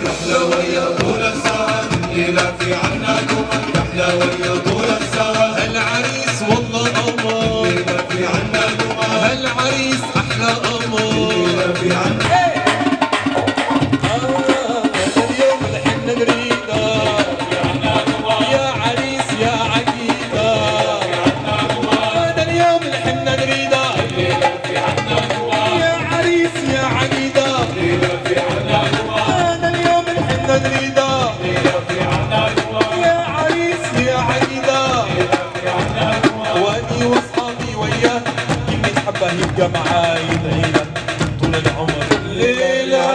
رحلة ويا طول السهر الليلة في عنا جمل رحلة ويا طول السهر هالعريس والله قمر الليلة في عنا جمل هالعريس أحلى قمر الليلة في عنا اليوم نحن نريده يا عريس يا عقيدة هذا اليوم نحن نريده يا عريس يا عقيدة هذا اليوم نحن نريده يا عريس يا عقيدة واني واصحابي وياه اللي تحبه يبقى معاي يدعينا طول العمر الليلة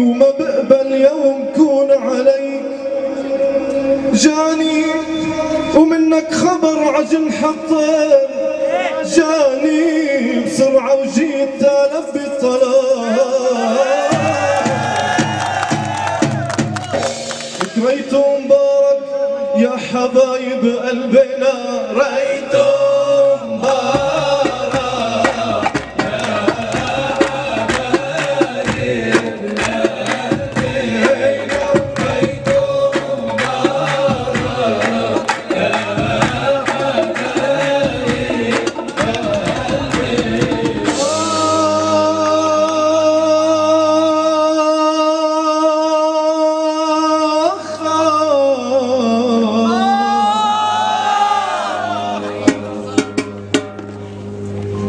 وما بقبل يوم كون عليك جاني ومنك خبر عجن حطير جاني بسرعة وجيت ألبي الطلاق كريتو مبارك يا حبايب قلبنا ريتو مبارك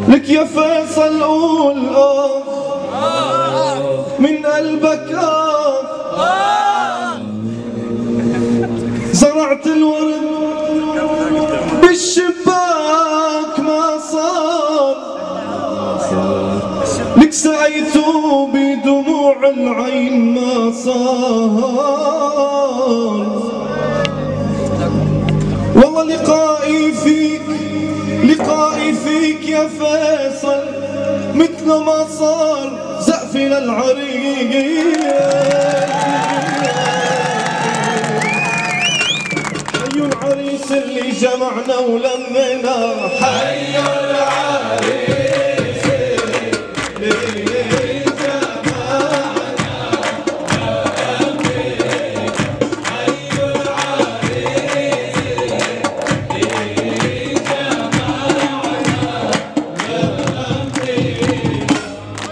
لك يا فيصل قول من قلبك زرعت الورد بالشباك ما صار لك سعيت بدموع العين ما صار والله لقائي فيك يا فيصل مثل ما صار زقفي للعريس حي العريس اللي جمعنا ولمنا حي العريس اللي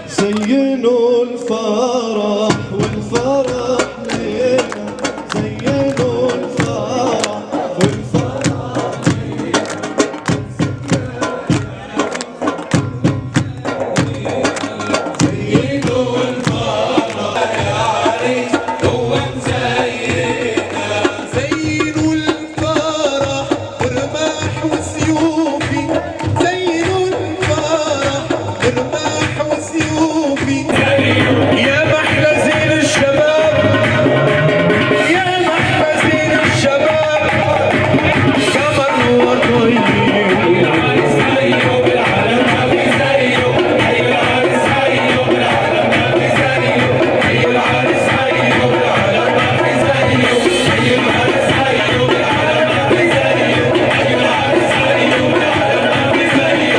زينوا الفرح والفرح لينا زينوا الفرح والفرح لينا زينوا الفرح يا عريس هو مزينا زينوا الفرح برماح وسيوفي زينوا الفرح برماح وسيوفي يا محلى زين الشباب يا محلى زين الشباب قمر وطيب العريس زيه بالعالم ما في زيه حي العريس زيه بالعالم ما في زيه حي العريس زيه بالعالم ما في زيه حي العريس زيه بالعالم ما في زيه حي العريس زيه بالعالم ما في زيه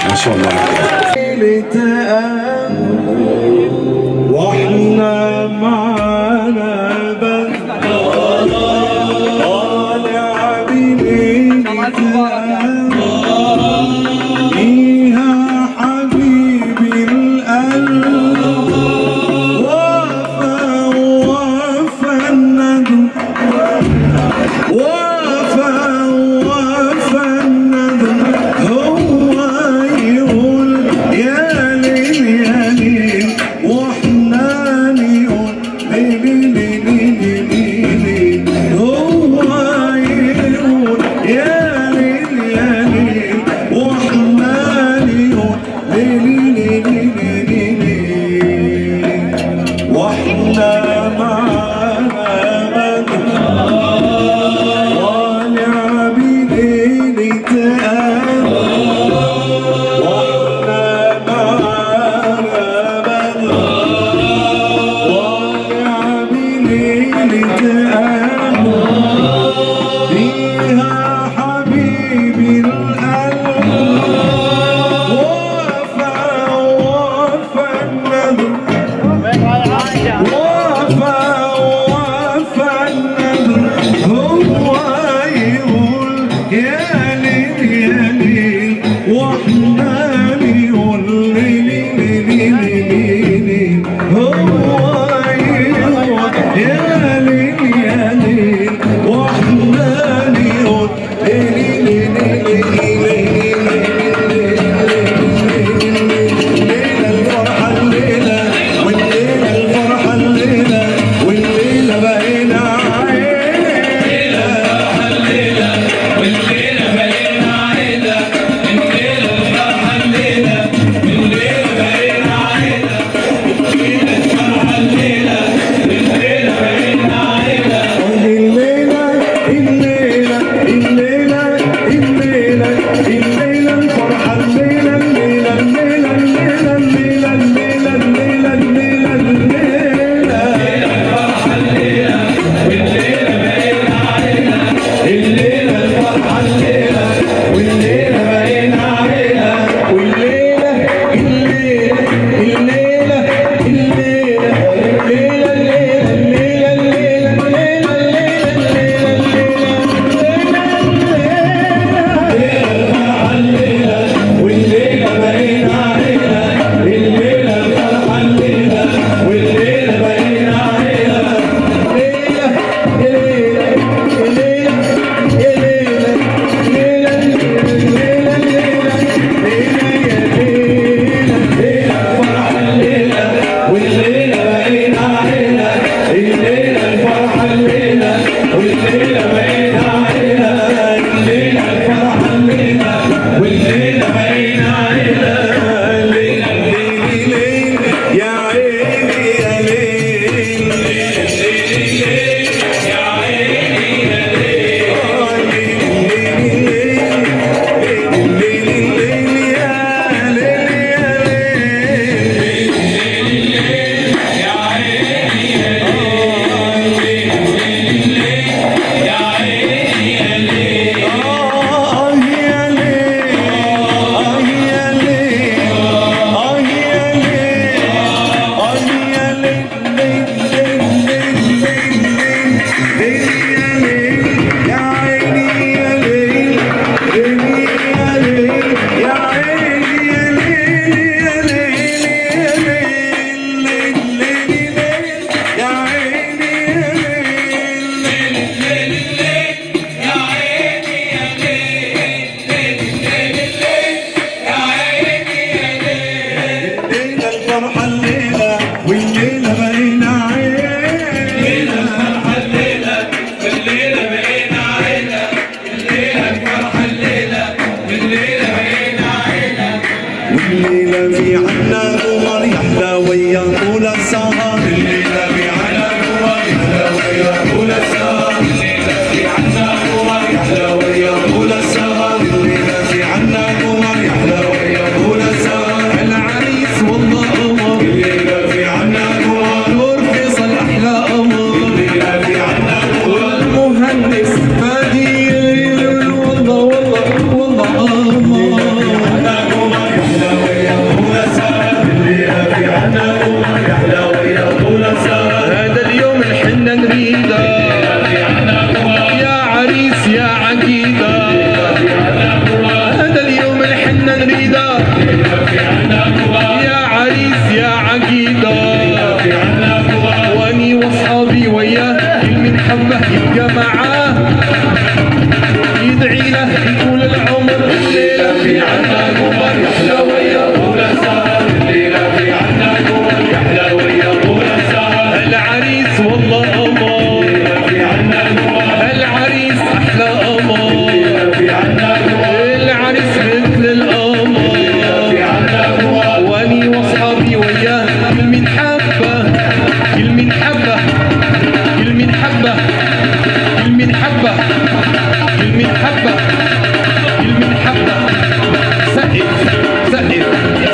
ما شاء الله واحنا معنا بس طالع فيها حبيبي القلب وفى الندم وفى الندم هو يقول يا ليل واحنا نقول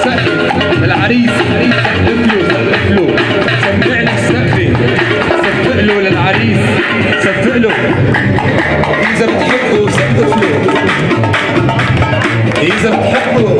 سقف العريس سقف له سمع لي السقفة سقف له للعريس سقف له إذا بتحبه سقف له إذا بتحبه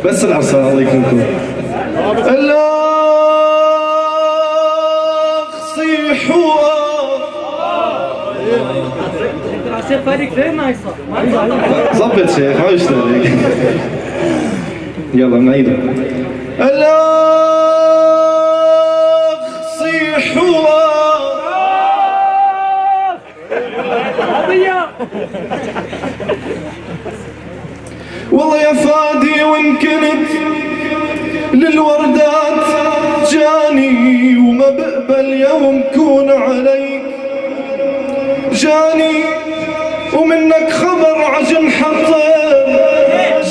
بس العصا الله يكرمكم. الاخ صيحوا شيخ فريق غير نايصه ظبط شيخ ما يشتغل. يلا نعيدها. الاخ صيحوا والله يا فادي وان كنت للوردات اليوم كون عليك جاني ومنك خبر عجن حطير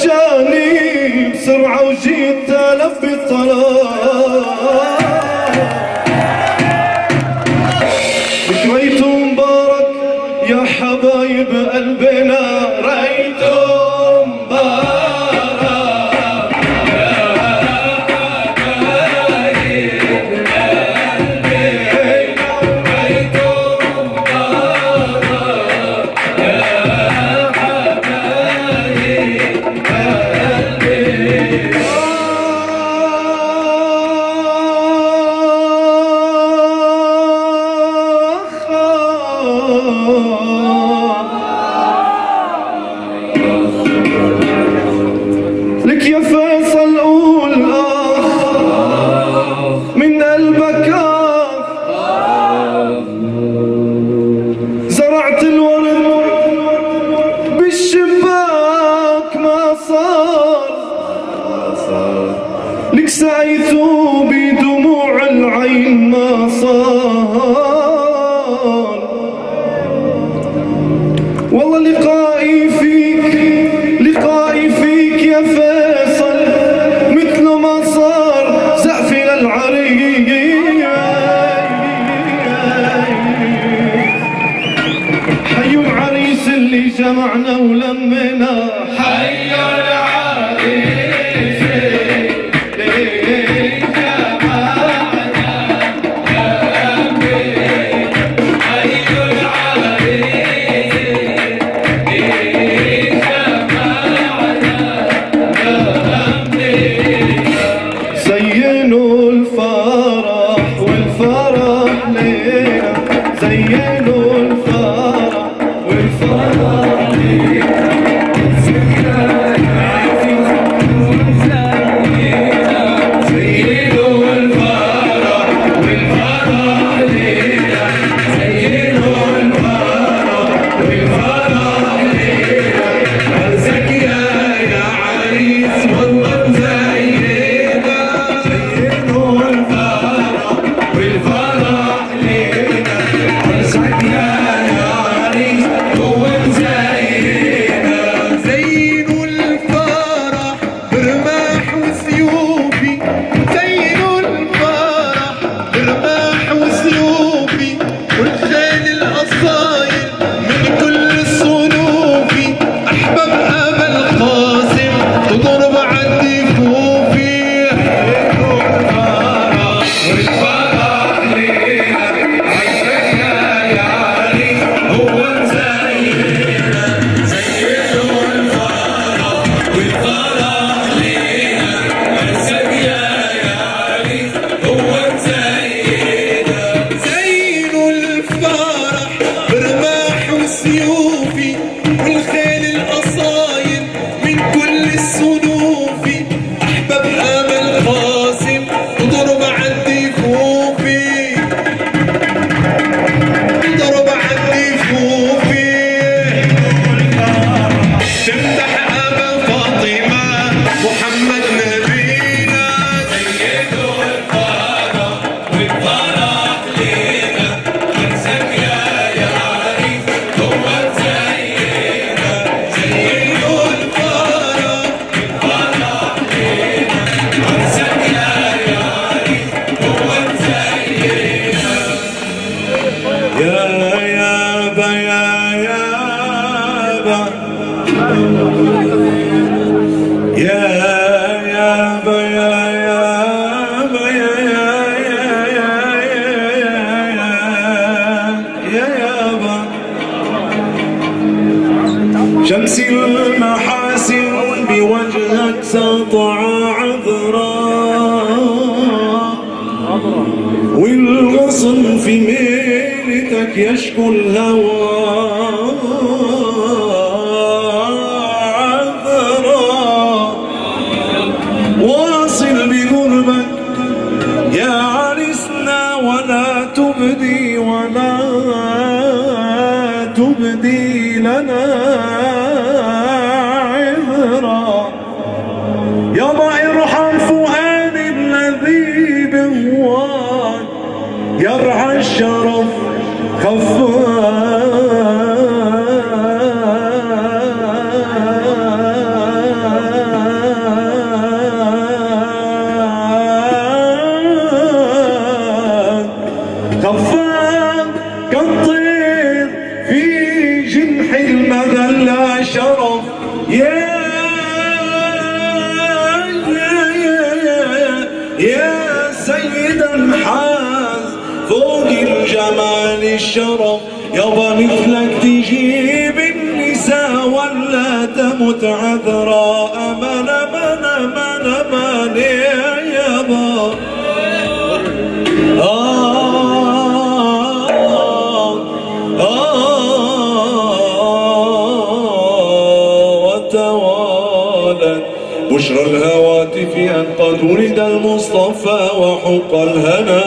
جاني بسرعة وجيت ألبي الطلب ريتو مبارك يا حبايب قلبنا ريتو مبارك لك يا فيصل قول من قلبك زرعت الورد بالشباك ما صار لك سعيت بدموع العين ما صار والله لقائي فيك يا فيصل مثل ما صار زقفي للعريس حيوا العريس اللي جمعنا ولمنا حيوا العريس اللي جمعنا زينوا الفرح والفرح لينا زينوا الفرح والفرح لينا شمس المحاسن بوجهك سطع عذراء والغصن في ميلتك يشكو الهوى عذراء واصل بقربك يا عرسنا ولا تبدي لنا عذرا يا ضع ارحم فؤاد الذي بهواك يرعى الشرف خفاق خفاق كالطير في جنح المذلة شرف يا سيدا حاز فوق الجمال الشرف يابا مثلك تجيب النساء ولا تمت عذراء أمان أمان أمان أمان يابا وتوالت بشرى الهواتف أن قد ولد المصطفى وحق الهنا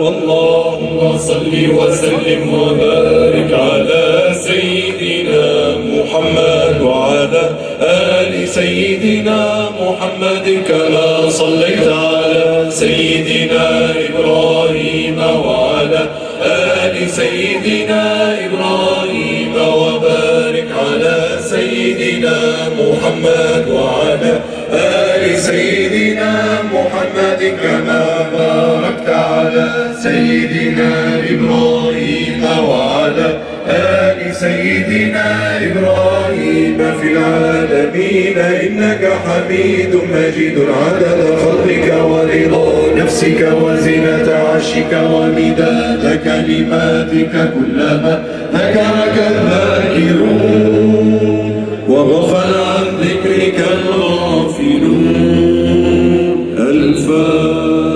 اللهم صل وسلم وبارك على سيدنا محمد وعلى آل سيدنا محمد كما صليت على سيدنا إبراهيم وعلى آل سيدنا إبراهيم وبارك على سيدنا محمد وعلى آل سيدنا محمد كما باركت على سيدنا إبراهيم وعلى آل سيدنا إبراهيم في العالمين إنك حميد مجيد عدد خلقك ورضا نفسك وزنة عرشك ومداد كلماتك كلما ذكرك الذاكرون وغفل عن ذكرك الغافلون الفاتحة.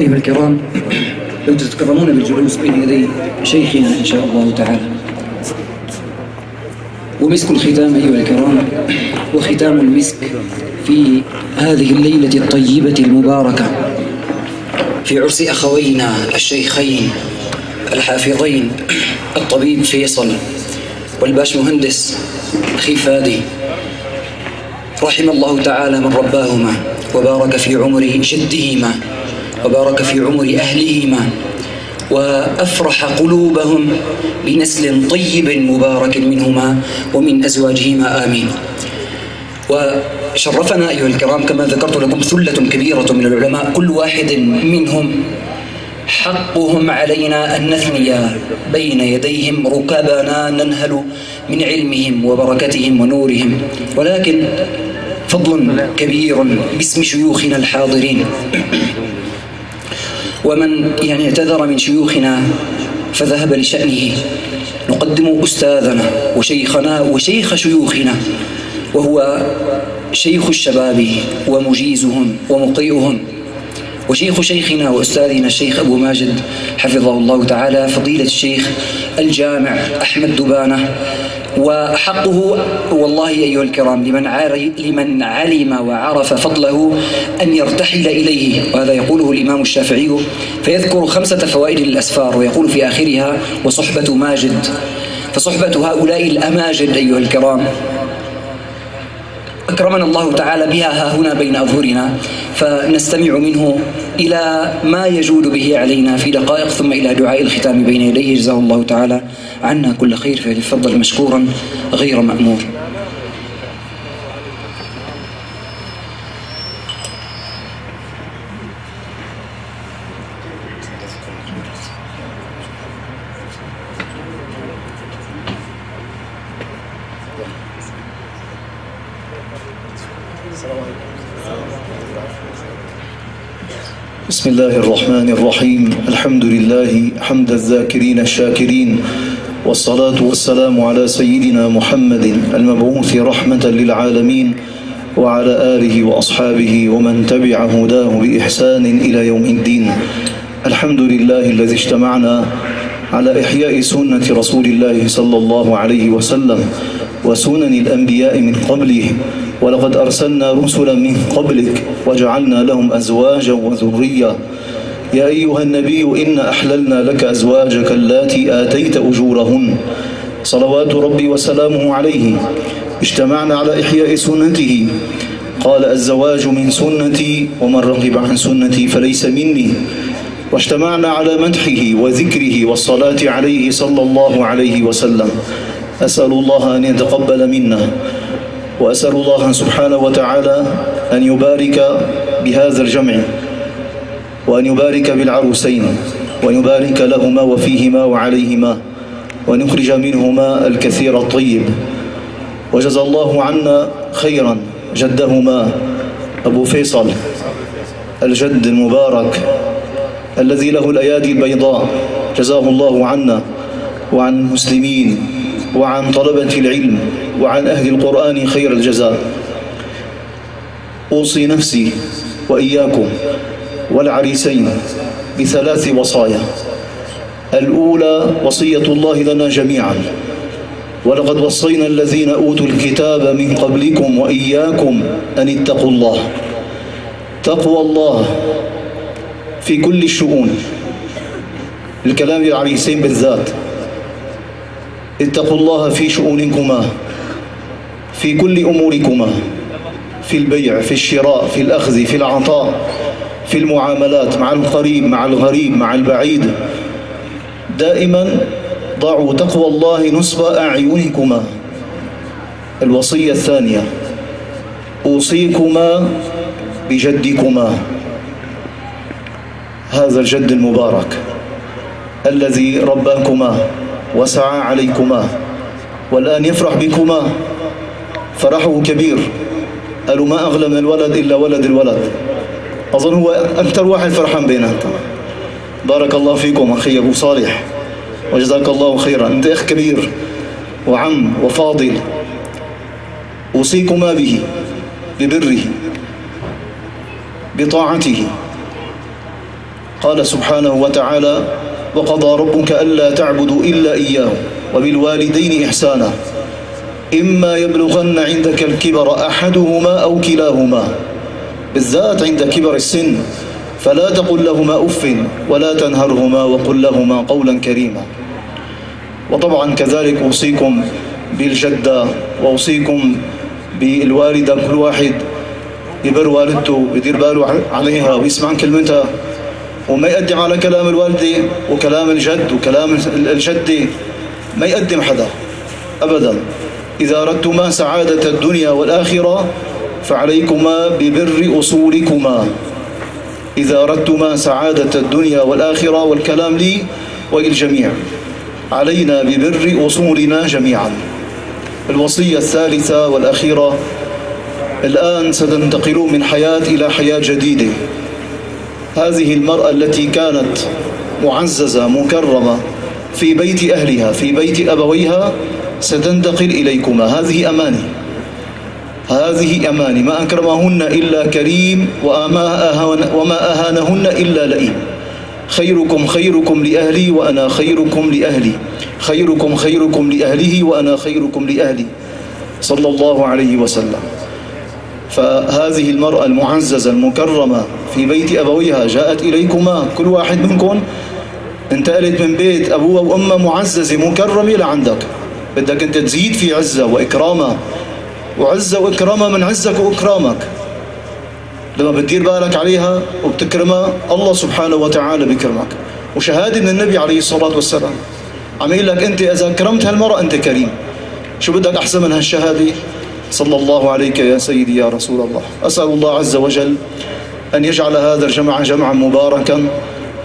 أيها الكرام، لو تتكرمون بالجلوس بين يدي شيخنا إن شاء الله تعالى. ومسك الختام أيها الكرام، وختام المسك في هذه الليلة الطيبة المباركة في عرس أخوينا الشيخين الحافظين الطبيب فيصل والباش مهندس أخي فادي، رحم الله تعالى من رباهما وبارك في عمر جدهما وبارك في عمر أهلهما وأفرح قلوبهم بنسل طيب مبارك منهما ومن أزواجهما آمين. وشرفنا أيها الكرام كما ذكرت لكم ثلة كبيرة من العلماء، كل واحد منهم حقهم علينا أن نثني بين يديهم ركبنا ننهل من علمهم وبركتهم ونورهم، ولكن فضل كبير باسم شيوخنا الحاضرين. ومن اعتذر من شيوخنا فذهب لشأنه، نقدم أستاذنا وشيخنا وشيخ شيوخنا، وهو شيخ الشباب ومجيزهم ومقرئهم، وشيخ شيخنا وأستاذنا الشيخ أبو ماجد حفظه الله تعالى، فضيلة الشيخ الجامع أحمد دبانة. وحقه والله أيها الكرام لمن علم وعرف فضله أن يرتحل إليه، وهذا يقوله الإمام الشافعي، فيذكر 5 فوائد للأسفار ويقول في آخرها وصحبة ماجد. فصحبة هؤلاء الأماجد أيها الكرام أكرمنا الله تعالى بها ها هنا بين أظهرنا، فنستمع منه إلى ما يجود به علينا في دقائق، ثم إلى دعاء الختام بين يديه جزاه الله تعالى عنا كل خير، فليتفضل مشكورا غير مأمور. بسم الله الرحمن الرحيم. الحمد لله حمد الذاكرين الشاكرين، والصلاة والسلام على سيدنا محمد المبعوث رحمة للعالمين وعلى آله وأصحابه ومن تبع هداه بإحسان إلى يوم الدين. الحمد لله الذي اجتمعنا على إحياء سنة رسول الله صلى الله عليه وسلم وسنن الأنبياء من قبله، ولقد أرسلنا رسلا من قبلك وجعلنا لهم أزواجا وذرية. يا أيها النبي إن أحللنا لك أزواجك اللاتي آتيت أجورهن صلوات ربي وسلامه عليه اجتمعنا على إحياء سنته. قال الزواج من سنتي ومن رغب عن سنتي فليس مني. واجتمعنا على مدحه وذكره والصلاة عليه صلى الله عليه وسلم. أسأل الله أن يتقبل منا، وأسأل الله سبحانه وتعالى أن يبارك بهذا الجمع، وأن يبارك بالعروسين، وأن يبارك لهما وفيهما وعليهما، وأن يخرج منهما الكثير الطيب. وجزى الله عنا خيرا جدهما أبو فيصل الجد المبارك الذي له الأيادي البيضاء، جزاه الله عنا وعن المسلمين وعن طلبة العلم وعن أهل القرآن خير الجزاء. أوصي نفسي وإياكم والعريسين بثلاث وصايا. الأولى وصية الله لنا جميعا: ولقد وصينا الذين أوتوا الكتاب من قبلكم وإياكم أن اتقوا الله. تقوى الله في كل الشؤون، الكلام للعريسين بالذات. اتقوا الله في شؤونكما، في كل أموركما، في البيع، في الشراء، في الأخذ، في العطاء، في المعاملات مع القريب، مع الغريب، مع البعيد. دائما ضعوا تقوى الله نصب أعينكما. الوصية الثانية: أوصيكما بجدكما، هذا الجد المبارك الذي رباكما وسعى عليكما والآن يفرح بكما، فرحه كبير. قالوا ما أغلى من الولد إلا ولد الولد. أظن هو أكثر واحد فرحان بيناتنا. بارك الله فيكم أخي أبو صالح، وجزاك الله خيرا. أنت أخ كبير وعم وفاضل. أوصيكما به، ببره، بطاعته. قال سبحانه وتعالى: وقضى ربك ألا تعبدوا إلا إياه وبالوالدين إحسانا إما يبلغن عندك الكبر أحدهما أو كلاهما، بالذات عند كبر السن، فلا تقل لهما أف ولا تنهرهما وقل لهما قولا كريما. وطبعا كذلك أوصيكم بالجدة، وأوصيكم بالوالدة. كل واحد يبر والدته ويدير باله عليها ويسمع كلمتها، وما يقدم على كلام الوالدة وكلام الجد وكلام الجدة، ما يقدم حدا أبدا. إذا أردتما سعادة الدنيا والآخرة فعليكما ببر أصولكما. إذا أردتما سعادة الدنيا والآخرة، والكلام لي وللجميع، علينا ببر أصولنا جميعا. الوصية الثالثة والأخيرة: الآن ستنتقلون من حياة إلى حياة جديدة. هذه المرأة التي كانت معززة مكرمة في بيت أهلها، في بيت أبويها، ستنتقل إليكما. هذه أماني، هذه أماني. ما أكرمهن إلا كريم، وما أهانهن إلا لئيم. خيركم خيركم لأهلي وأنا خيركم لأهلي، خيركم خيركم لأهله وأنا خيركم لأهلي، صلى الله عليه وسلم. فهذه المرأة المعززة المكرمة في بيت أبويها جاءت إليكما. كل واحد منكم انتقلت من بيت أبوه وأمه معززة مكرمة لعندك، بدك أنت تزيد في عزة وإكرامة، وعزة وإكرامة من عزك وإكرامك. لما بتدير بالك عليها وبتكرمها، الله سبحانه وتعالى بكرمك. وشهادة من النبي عليه الصلاة والسلام عم يقول لك أنت إذا كرمت هالمرأة أنت كريم. شو بدك أحسن من هالشهادة؟ صلى الله عليك يا سيدي يا رسول الله. أسأل الله عز وجل أن يجعل هذا الجمع جمعا مباركا،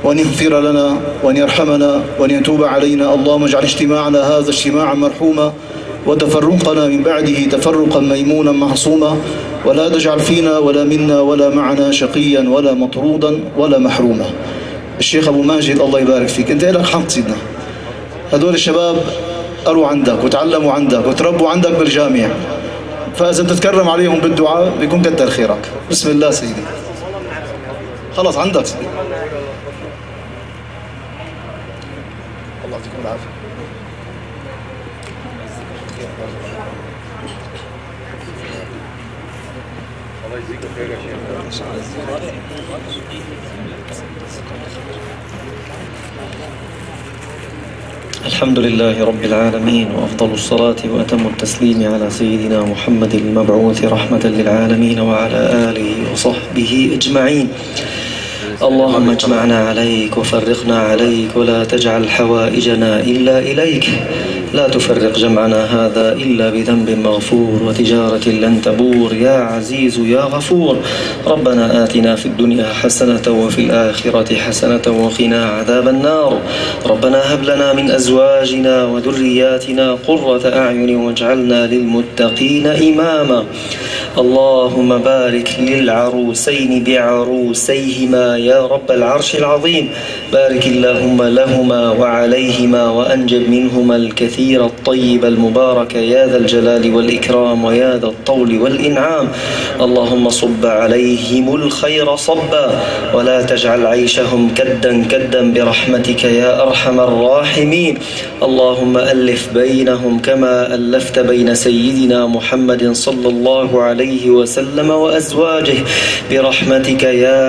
وأن يغفر لنا وأن يرحمنا وأن يتوب علينا. اللهم اجعل اجتماعنا هذا اجتماعا مرحوما، وتفرقنا من بعده تفرقا ميمونا معصوما، ولا تجعل فينا ولا منا ولا معنا شقيا ولا مطرودا ولا محروما. الشيخ أبو ماجد الله يبارك فيك، أنت لك حق سيدنا. هذول الشباب قروا عندك وتعلموا عندك وتربوا عندك بالجامع، فإذا تتكرم عليهم بالدعاء بيكون كتر خيرك. بسم الله سيدي. خلاص عندك سيدي. الله يعطيكم العافية. الله يجزيكم خير يا شيخ. الحمد لله رب العالمين، وأفضل الصلاة وأتم التسليم على سيدنا محمد المبعوث رحمة للعالمين وعلى آله وصحبه أجمعين. اللهم اجمعنا عليك وفرقنا عليك، ولا تجعل حوائجنا إلا إليك. لا تفرق جمعنا هذا إلا بذنب مغفور وتجارة لن تبور، يا عزيز يا غفور. ربنا آتنا في الدنيا حسنة وفي الآخرة حسنة وقنا عذاب النار. ربنا هب لنا من أزواجنا وذرياتنا قرة أعين واجعلنا للمتقين إماما. اللهم بارك للعروسين بعروسيهما يا رب العرش العظيم. بارك اللهم لهما وعليهما وأنجب منهما الكثير الطيب المبارك يا ذا الجلال والإكرام ويا ذا الطول والإنعام. اللهم صب عليهم الخير صبا، ولا تجعل عيشهم كدا كدا برحمتك يا أرحم الراحمين. اللهم ألف بينهم كما ألفت بين سيدنا محمد صلى الله عليه وسلم وأزواجه برحمتك يا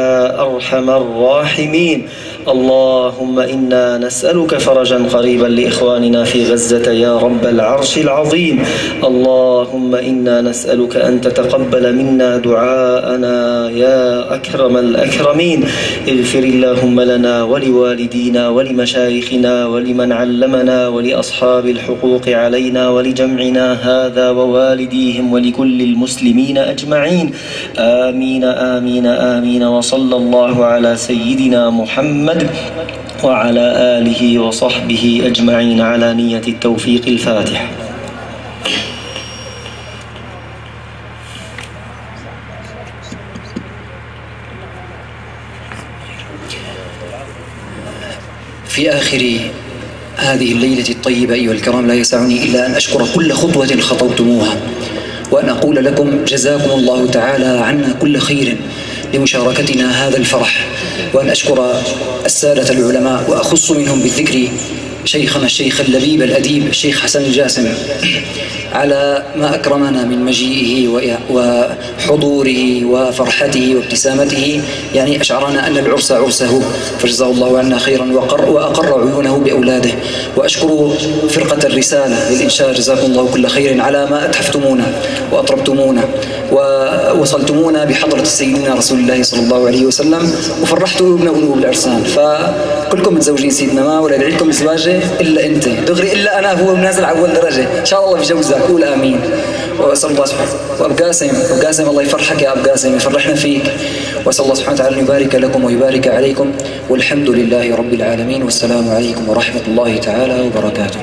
أرحم الراحمين. اللهم إنا نسألك فرجا قريبا لإخواننا في غزة يا رب العرش العظيم. اللهم إنا نسألك أن تتقبل منا دعاءنا يا أكرم الأكرمين. اغفر اللهم لنا ولوالدينا ولمشايخنا ولمن علمنا ولأصحاب الحقوق علينا ولجمعنا هذا ووالديهم ولكل المسلمين أجمعين. آمين آمين آمين. وصلى الله على سيدنا محمد وعلى آله وصحبه أجمعين على نية التوفيق. الفاتحة. في آخر هذه الليلة الطيبة أيها الكرام لا يسعني إلا أن أشكر كل خطوة خطوتموها، وأن أقول لكم جزاكم الله تعالى عنا كل خير لمشاركتنا هذا الفرح، وأن أشكر السادة العلماء وأخص منهم بالذكر شيخنا الشيخ اللبيب الأديب الشيخ حسن الجاسم على ما أكرمنا من مجيئه وحضوره وفرحته وابتسامته، يعني أشعرنا أن العرس عرسه، فجزاه الله عنا خيرا وأقر عيونه بأولاده. وأشكر فرقة الرسالة للإنشاء، جزاكم الله كل خير على ما أتحفتمونا وأطربتمونا ووصلتمونا بحضرة سيدنا رسول الله صلى الله عليه وسلم وفرحتوا ابن قلوب العرسان. فكلكم متزوجين سيدنا، ما ولا يدعيكم بزواجه إلا أنت دغري، إلا أنا هو نازل على أول درجة إن شاء الله بجوزك، قول آمين. وأسأل الله سبحانه وأبو قاسم الله يفرحك يا أبو قاسم، يفرحنا فيك. وأسأل الله سبحانه وتعالى أن يبارك لكم ويبارك عليكم، والحمد لله رب العالمين، والسلام عليكم ورحمة الله تعالى وبركاته.